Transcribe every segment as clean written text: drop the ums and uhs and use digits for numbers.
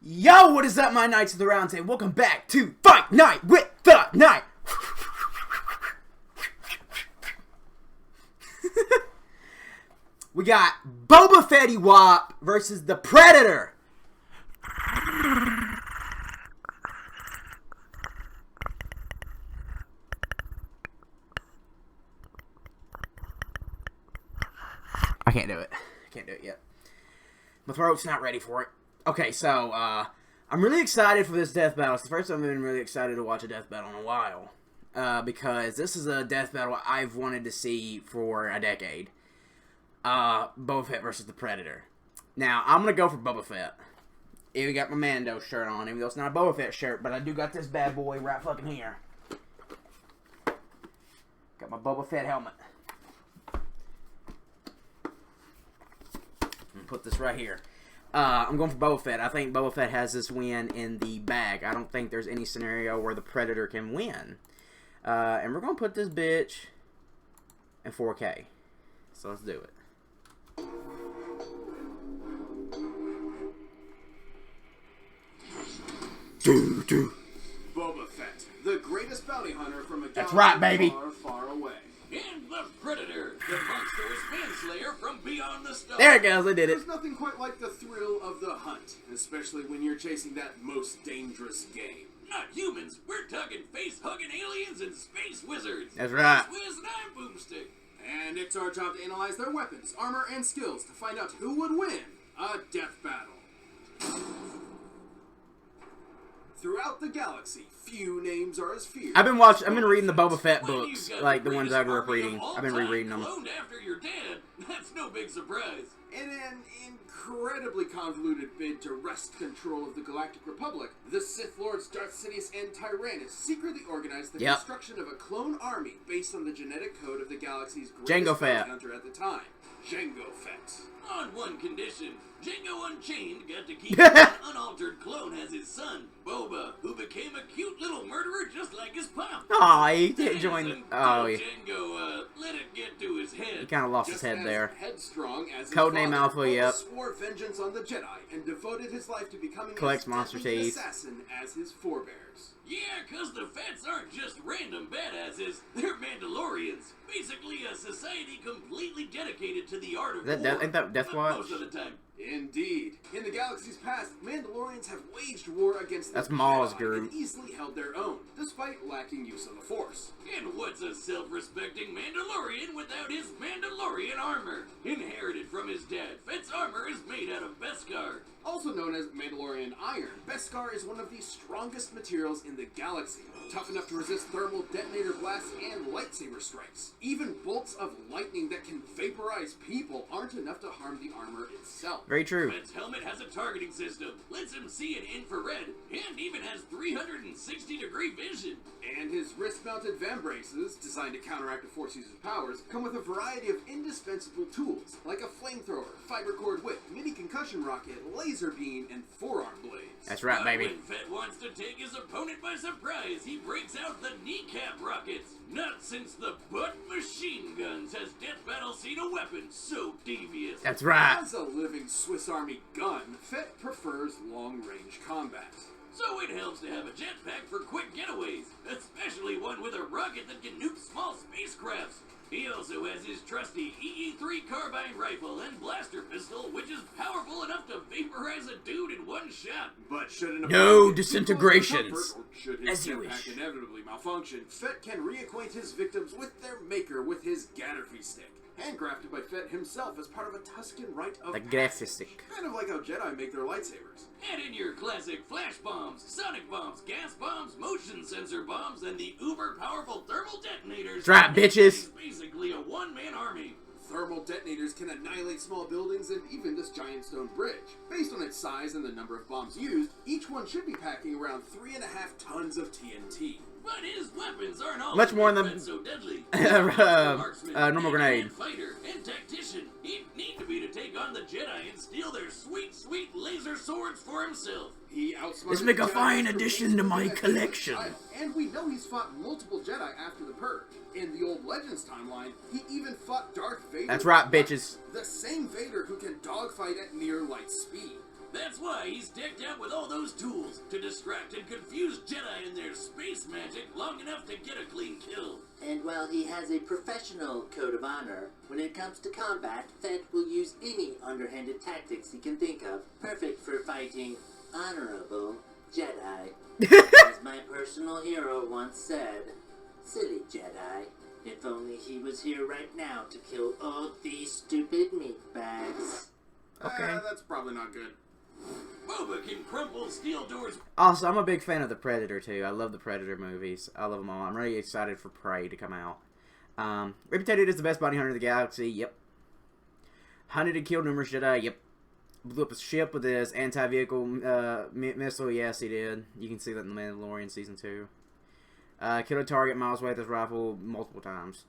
Yo, what is up, my Knights of the Round Table? Welcome back to Fight Night with the Knight. We got Boba Fett Wop versus the Predator. I can't do it. I can't do it yet. My throat's not ready for it. Okay, so, I'm really excited for this death battle. It's the first time I've been really excited to watch a death battle in a while. Because this is a death battle I've wanted to see for a decade. Boba Fett versus the Predator. Now, I'm gonna go for Boba Fett. Even got my Mando shirt on, even though it's not a Boba Fett shirt, but I do got this bad boy right fucking here. Got my Boba Fett helmet. Put this right here. I'm going for Boba Fett. I think Boba Fett has this win in the bag. I don't think there's any scenario where the Predator can win. And we're going to put this bitch in 4K. So let's do it. Boba Fett, the greatest bounty hunter from a That's right, galaxy baby. far, far away. And the Predator, the monstrous manslayer from beyond the stars. There it goes. I did it. There's nothing quite like the thrill of the hunt, especially when you're chasing that most dangerous game. Not humans, we're talking face-hugging aliens and space wizards. That's right. Swizz and I'm Boomstick. And it's our job to analyze their weapons, armor, and skills to find out who would win a death battle. Throughout the galaxy, few names are as feared. I've been reading the Boba Fett books, like the ones I grew up reading. I've been rereading them. Cloned after you're dead. That's no big surprise. In an incredibly convoluted bid to wrest control of the Galactic Republic, the Sith Lords Darth Sidious and Tyrannus secretly organized the construction of a clone army based on the genetic code of the galaxy's greatest bounty hunter at the time, Jango Fett. On one condition, Jango Unchained got to keep an unaltered clone as his son, Boba, who became a cute little murderer just like his pop. Aw, he joined. Oh, yeah. Jango, let it get to his head. He kind of lost his head there. Headstrong as his Codename father, Alpha, Boba yep. swore vengeance on the Jedi and devoted his life to becoming Collects as monster deadly an teeth. assassin as his forebears. Yeah, cause the Fets aren't just random badasses, they're Mandalorians. Basically a society completely dedicated to the art of war. Ain't that Death Watch? Most of the time. Indeed. In the galaxy's past, Mandalorians have waged war against the Maul's Jedi group. and easily held their own, despite lacking use of the Force. And what's a self-respecting Mandalorian without his Mandalorian armor? Inherited from his dad, Fett's armor is made out of Beskar. Also known as Mandalorian iron, Beskar is one of the strongest materials in the galaxy, tough enough to resist thermal detonator blasts and lightsaber strikes. Even bolts of lightning that can vaporize people aren't enough to harm the armor itself. Very true. Fett's helmet has a targeting system, lets him see in infrared, and even has 360-degree vision. And his wrist-mounted vambraces, designed to counteract the Force user's powers, come with a variety of indispensable tools, like a flamethrower, fiber cord whip, mini concussion rocket, laser beam, and forearm blades. That's right, baby. When Fett wants to take his opponent by surprise, he breaks out the kneecap rockets. Not since the butt machine guns has Death Battle seen a weapon so devious. That's right. As a living Swiss Army gun, Fett prefers long-range combat. So it helps to have a jetpack for quick getaways, especially one with a rocket that can nuke small spacecrafts. He also has his trusty EE-3 carbine rifle and blaster pistol, which is powerful enough to vaporize a dude in one shot. But should an No opponent get disintegrations. too close to comfort, or should his As you jetpack wish. inevitably malfunction, Fett can reacquaint his victims with their maker with his Gatterfy stick, handcrafted by Fett himself as part of a Tusken rite of The passage. Gatterfy stick. Kind of like how Jedi make their lightsabers. Add in your classic flash bombs, sonic bombs, gas bombs, motion sensor bombs, and the uber-powerful thermal detonators. That's right, bitches. It's basically a one-man army. Thermal detonators can annihilate small buildings and even this giant stone bridge. Based on its size and the number of bombs used, each one should be packing around 3.5 tons of TNT. But his weapons aren't all Much more than so deadly. normal grenade. Fighter and tactician. He'd need to be to take on the Jedi and steal their sweet, sweet laser swords for himself. He outsmarted This make a the Jedi fine through addition to my expertise collection. style. And we know he's fought multiple Jedi after the Purge. In the old Legends timeline, he even fought Darth Vader. That's right, bitches. The same Vader who can dogfight at near light speed. That's why he's decked out with all those tools to distract and confuse Jedi in their space magic long enough to get a clean kill. And while he has a professional code of honor, when it comes to combat, Fett will use any underhanded tactics he can think of, perfect for fighting honorable Jedi. As my personal hero once said, silly Jedi, if only he was here right now to kill all these stupid meatbags. Okay. That's probably not good. Boba can crumple steel doors. Also, I'm a big fan of the Predator too. I love the Predator movies. I love them all. I'm really excited for Prey to come out. Reputed as the best bounty hunter in the galaxy. Yep. Hunted and killed numerous Jedi. Yep. Blew up a ship with his anti-vehicle missile. Yes, he did. You can see that in The Mandalorian Season 2. Killed a target miles away with his rifle multiple times.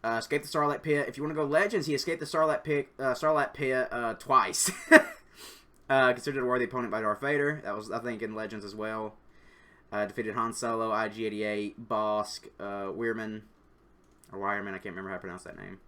Escaped the Starlight Pit. If you want to go Legends, he escaped the Starlight Pit twice. Considered a worthy opponent by Darth Vader. That was, I think, in Legends as well. Defeated Han Solo, IG-88, Bosk, Weirman, or Wireman, I can't remember how to pronounce that name.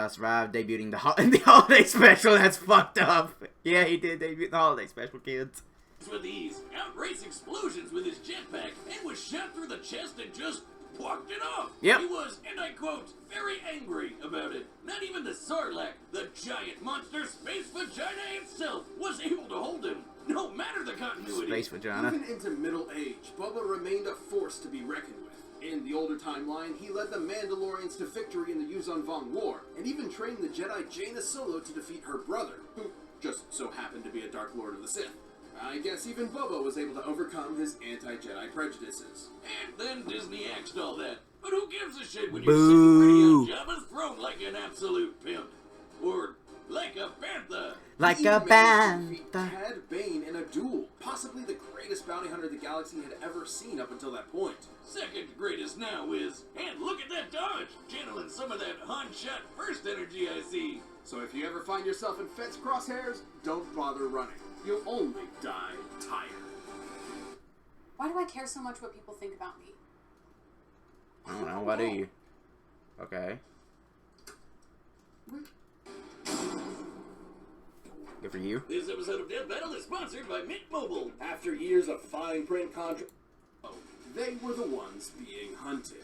Survived debuting in the Holiday Special. That's fucked up. Yeah, he did debut in the Holiday Special, kids. With these, outrace explosions with his jetpack, and was shot through the chest and just walked it off. Yep. He was, and I quote, very angry about it. Not even the Sarlacc, the giant monster space vagina itself, was able to hold him, no matter the continuity. Space vagina. Even into middle age, Boba remained a force to be reckoned with. In the older timeline, he led the Mandalorians to victory in the Yuuzhan Vong War, and even trained the Jedi Jaina Solo to defeat her brother, who just so happened to be a Dark Lord of the Sith. I guess even Boba was able to overcome his anti-Jedi prejudices. And then Disney axed all that. But who gives a shit when you're sitting pretty on Jabba's throne like an absolute pimp? Or like a bantha. Like He a managed to defeat bantha. Cad Bane in a duel, possibly the greatest bounty hunter the galaxy had ever seen up until that point. Second greatest now is, and look at that dodge, channeling some of that Han shot first energy I see. So if you ever find yourself in Fett's crosshairs, don't bother running. You'll only die tired. Why do I care so much what people think about me? I don't know. Why do you? Okay. Good for you. This episode of Death Battle is sponsored by Mint Mobile. After years of fine print contracts, they were the ones being hunted.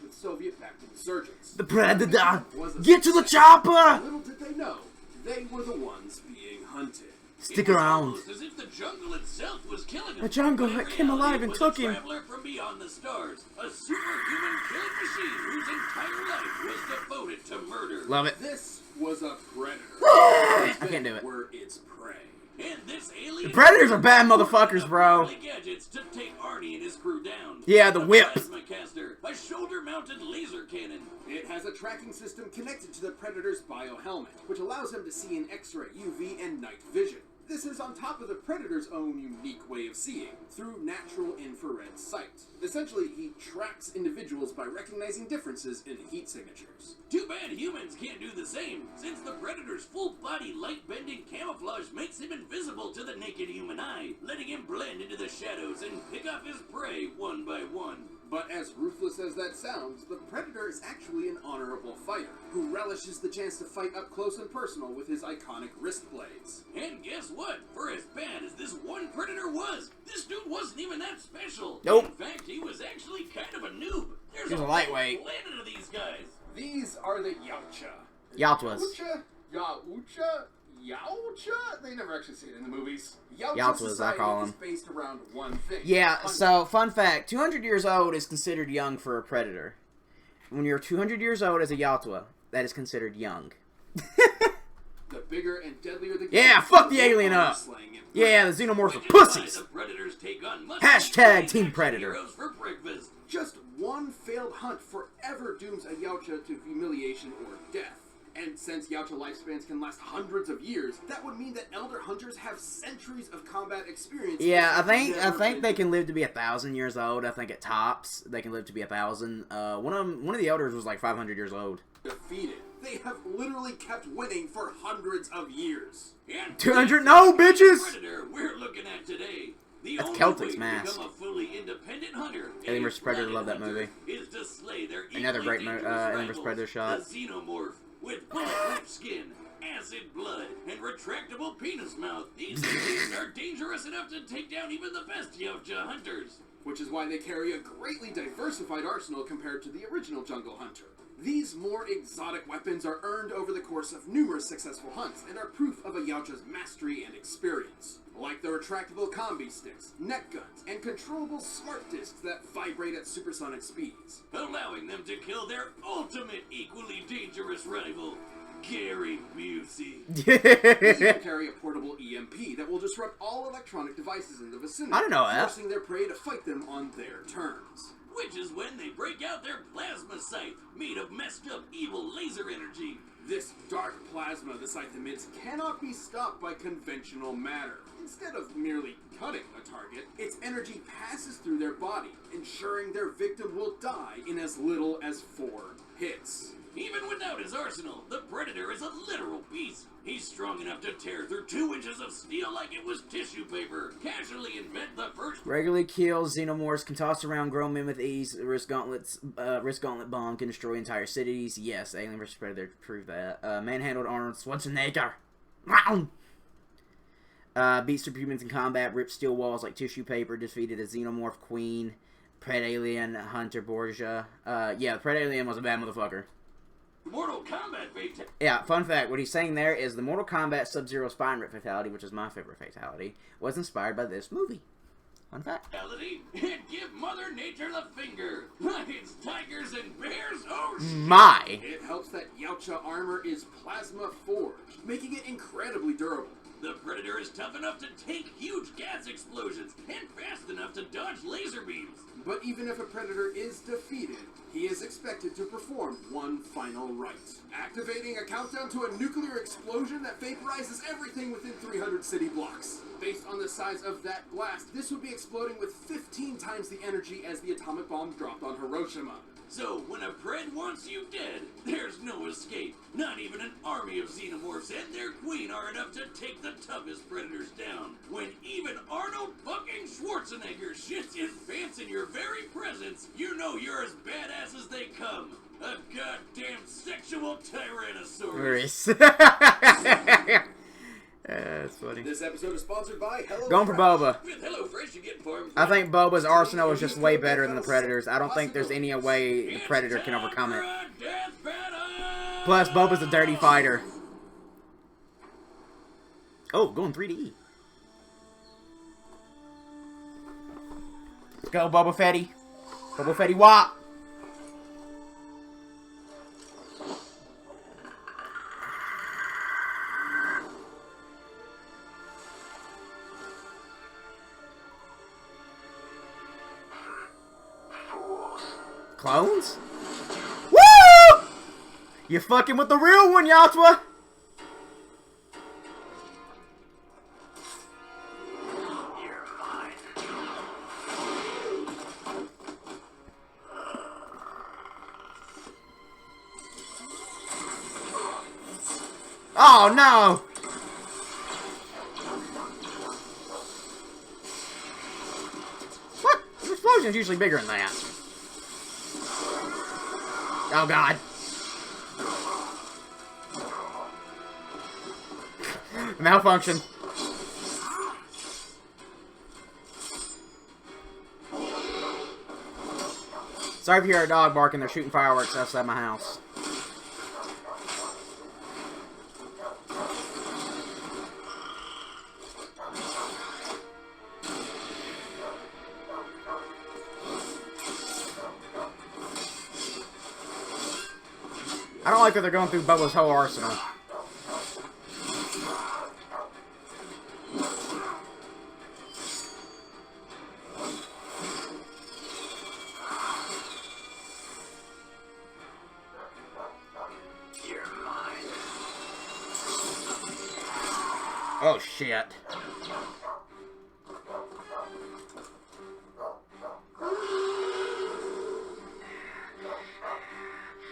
With Soviet-backed insurgents. The Predator! Was a Get to the success. chopper! Little did they know, they were the ones being hunted. Stick It was around. almost as if the jungle itself was killing him. The jungle But in came alive reality, and it was took a him. traveler from beyond the stars, a superhuman killing machine whose entire life was devoted to murder. Love it. This was a predator. I can't do it. Were its prey. And this alien The Predators are bad motherfuckers, bro. early gadgets to take Arnie and his crew down. Yeah, the A whip. plasma caster, a shoulder-mounted laser cannon. It has a tracking system connected to the Predator's biohelmet, which allows him to see in X-ray, UV, and night vision. This is on top of the Predator's own unique way of seeing, through natural infrared sight. Essentially, he tracks individuals by recognizing differences in heat signatures. Too bad humans can't do the same, since the Predator's full-body light-bending camouflage makes him invisible to the naked human eye, letting him blend into the shadows and pick off his prey one by one. But as ruthless as that sounds, the Predator is actually an honorable fighter, who relishes the chance to fight up close and personal with his iconic wrist blades. And guess what? For as bad as this one Predator was, this dude wasn't even that special. Nope. In fact, he was actually kind of a noob. There's He's a whole lightweight. planet of these guys. These are the Yautja. Yautjas. Yautja? They never actually say it in the movies. Yautjas, I society call is them. based around one thing. Yeah, hunting. so, fun fact. 200 years old is considered young for a Predator. When you're 200 years old as a Yautja, that is considered young. The bigger and deadlier the Yeah, game, fuck the more alien up. slaying and Yeah, the xenomorphs are Which is why pussies. the Predators take on Hashtag Team action Predator. heroes for breakfast. Just one failed hunt forever dooms a Yautja to humiliation or death. And since Yautja lifespans can last hundreds of years, that would mean that elder hunters have centuries of combat experience. Yeah, I that think have never they been- can live to be 1,000 years old. I think at tops they can live to be 1,000. One of the elders was like 500 years old. defeated. They have literally kept winning for hundreds of years. And 200 no, bitches! Predator we're looking at today. The That's only Celtic's way to mask. become a fully independent hunter, Alien a vs. Predator, planet love that hunter, movie. is to slay their Another equally great dangerous Alien vs. rivals, Predator shot. The xenomorph with bulletproof skin, acid blood, and retractable penis mouth. These things are dangerous enough to take down even the best Yautja hunters. Which is why they carry a greatly diversified arsenal compared to the original Jungle Hunter. These more exotic weapons are earned over the course of numerous successful hunts and are proof of a Yautja's mastery and experience. Like the retractable combi sticks, neck guns, and controllable smart discs that vibrate at supersonic speeds. Allowing them to kill their ultimate equally dangerous rival, Gary Busey. They even carry a portable EMP that will disrupt all electronic devices in the vicinity, I don't know that. forcing their prey to fight them on their terms. Which is when they break out their plasma scythe, made of messed up evil laser energy. This dark plasma the scythe emits cannot be stopped by conventional matter. Instead of merely cutting a target, its energy passes through their body, ensuring their victim will die in as little as 4 hits. Even without his arsenal, the Predator is a literal beast. He's strong enough to tear through 2 inches of steel like it was tissue paper, casually invent the first... Regularly kills xenomorphs, can toss around grown men with ease. Risk gauntlet bomb can destroy entire cities. Yes, Alien vs Predator proved that. Manhandled Arnold Schwarzenegger. Beat superhumans in combat, ripped steel walls like tissue paper, defeated a xenomorph queen, Pred-Alien Hunter Borgia. Yeah, the Pred-Alien was a bad motherfucker. Mortal Kombat fatality. Yeah, fun fact, what he's saying there is the Mortal Kombat Sub-Zero spine rip fatality, which is my favorite fatality, was inspired by this movie. Fun fact. And give Mother Nature the finger. It's tigers and bears. Oh, My. It helps that Yautja armor is plasma forged, making it incredibly durable. The Predator is tough enough to take huge gas explosions and fast enough to dodge laser beams. But even if a Predator is defeated, he is expected to perform one final rite, activating a countdown to a nuclear explosion that vaporizes everything within 300 city blocks. Based on the size of that blast, this would be exploding with 15 times the energy as the atomic bomb dropped on Hiroshima. So, when a Pred wants you dead, there's no escape. Not even an army of xenomorphs and their queen are enough to take the toughest Predators down. When even Arnold fucking Schwarzenegger shits his pants in your very presence, you know you're as badass as they come. A goddamn sexual Tyrannosaurus. That's funny. This episode is sponsored by HelloFresh. Going for Boba. With HelloFresh, you get farm I think Boba's arsenal is just way better than the Predator's. I don't think there's any way the Predator can overcome it. Plus, Boba's a dirty fighter. Oh, going 3D. Let's go, Boba Fetty. Boba Fetty Wop. Clones? Woo! You're fucking with the real one, Yautja! Oh no! What? The explosion's usually bigger than that. Oh god. Malfunction. Sorry if you hear a dog barking, they're shooting fireworks outside my house. I don't like that they're going through Boba's whole arsenal. You're mine. Oh shit.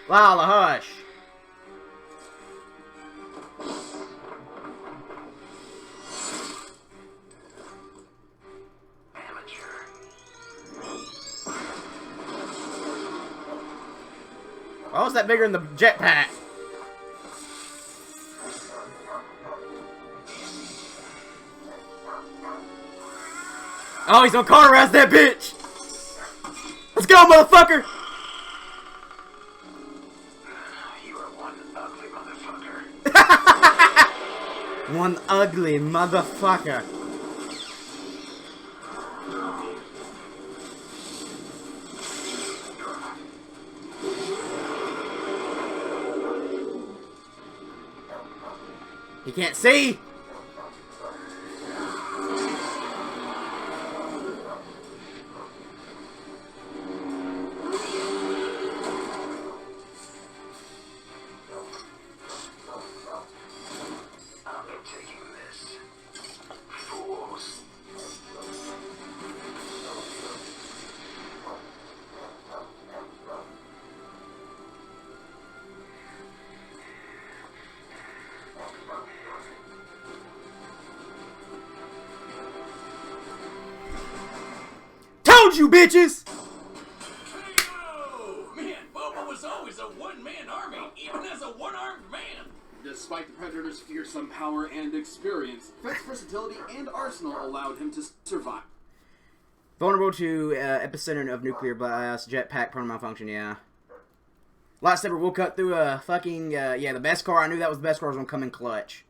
Lala, hush. Why was that bigger than the jetpack? Oh, he's gonna cauterize that bitch! Let's go, motherfucker! You are one ugly motherfucker. One ugly motherfucker. He can't see! Told you, bitches! Hey-o! Man, Boba was always a one-man army, even as a one-armed man. Despite the Predator's fearsome power and experience, Fett's versatility and arsenal allowed him to survive. Vulnerable to epicenter of nuclear blast, jetpack, prone malfunction, yeah. Lightsaber will cut through a fucking, yeah, the best car. I knew that was the best car was gonna come in clutch.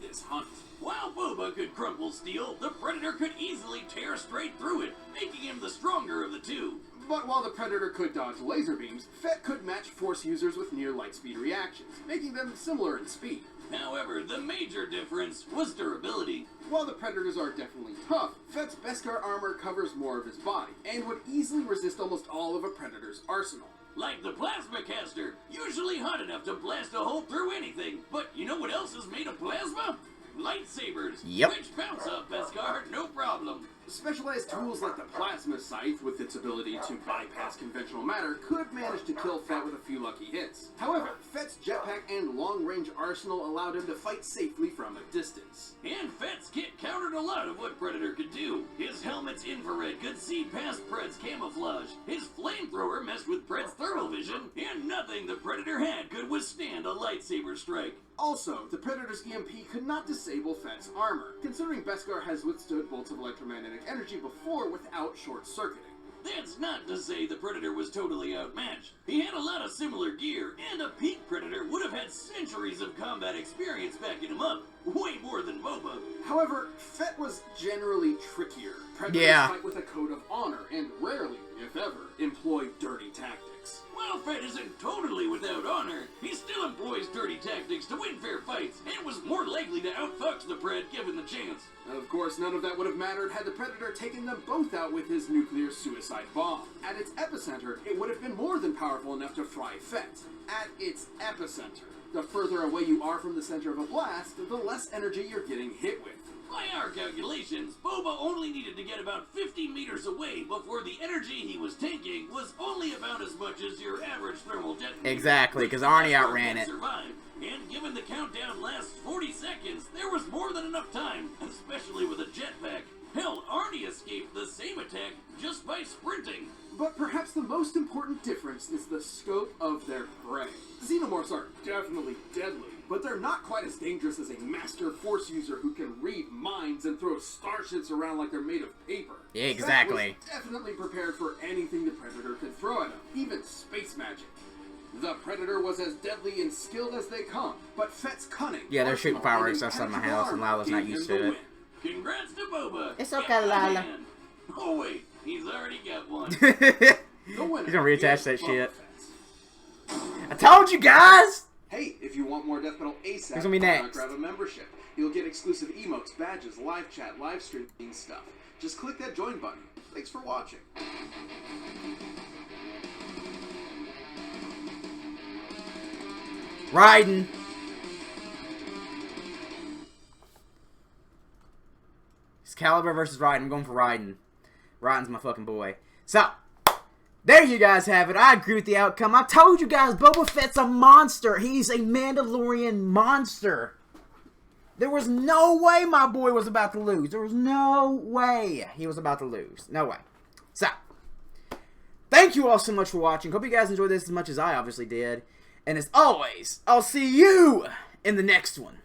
This hunt. While Boba could crumple steel, the Predator could easily tear straight through it, making him the stronger of the two. But while the Predator could dodge laser beams, Fett could match Force users with near light speed reactions, making them similar in speed. However, the major difference was durability. While the Predators are definitely tough, Fett's Beskar armor covers more of his body, and would easily resist almost all of a Predator's arsenal. Like the plasma caster, usually hot enough to blast a hole through anything. But you know what else is made of plasma? Lightsabers. Yep. Which bounce off Beskar, no problem. Specialized tools like the Plasma Scythe, with its ability to bypass conventional matter, could manage to kill Fett with a few lucky hits. However, Fett's jetpack and long-range arsenal allowed him to fight safely from a distance. And Fett's kit countered a lot of what Predator could do. His helmet's infrared could see past Pred's camouflage. His flamethrower messed with Pred's thermal vision, and nothing the Predator had could withstand a lightsaber strike. Also, the Predator's EMP could not disable Fett's armor, considering Beskar has withstood bolts of electromagnetic energy before without short-circuiting. That's not to say the Predator was totally outmatched. He had a lot of similar gear, and a peak Predator would have had centuries of combat experience backing him up. Way more than Boba. However, Fett was generally trickier. Predators fight with a code of honor, and rarely, if ever, employ dirty tactics. While Fett isn't totally without honor, he still employs dirty tactics to win fair fights, and was more likely to outfox the Pred given the chance. Of course, none of that would have mattered had the Predator taken them both out with his nuclear suicide bomb. At its epicenter, it would have been more than powerful enough to fry Fett. At its epicenter. The further away you are from the center of a blast, the less energy you're getting hit with. By our calculations, Boba only needed to get about 50 meters away before the energy he was taking was only about as much as your average thermal detonator. Exactly, because Arnie outran it. And given the countdown lasts 40 seconds, there was more than enough time, especially with a jetpack. Hell, Arnie escaped the same attack just by sprinting. But perhaps the most important difference is the scope of their prey. Xenomorphs are definitely deadly, but they're not quite as dangerous as a master Force user who can read minds and throw starships around like they're made of paper. Exactly. Fett was definitely prepared for anything the Predator could throw at him, even space magic. The Predator was as deadly and skilled as they come, but Fett's cunning. Yeah, they're shooting fireworks outside my house, and Lila's not used to it. Congrats to Boba. It's okay, Lila. Oh wait, he's already got one. He's gonna reattach that shit. I told you guys! Hey, if you want more Death Metal ASAP, Who's gonna be next? grab a membership. You'll get exclusive emotes, badges, live chat, live streaming stuff. Just click that join button. Thanks for watching. Raiden. Excalibur versus Raiden. I'm going for Raiden. Raiden's my fucking boy. So, there you guys have it. I agree with the outcome. I told you guys, Boba Fett's a monster. He's a Mandalorian monster. There was no way my boy was about to lose. There was no way he was about to lose. No way. So, thank you all so much for watching. Hope you guys enjoyed this as much as I obviously did. And as always, I'll see you in the next one.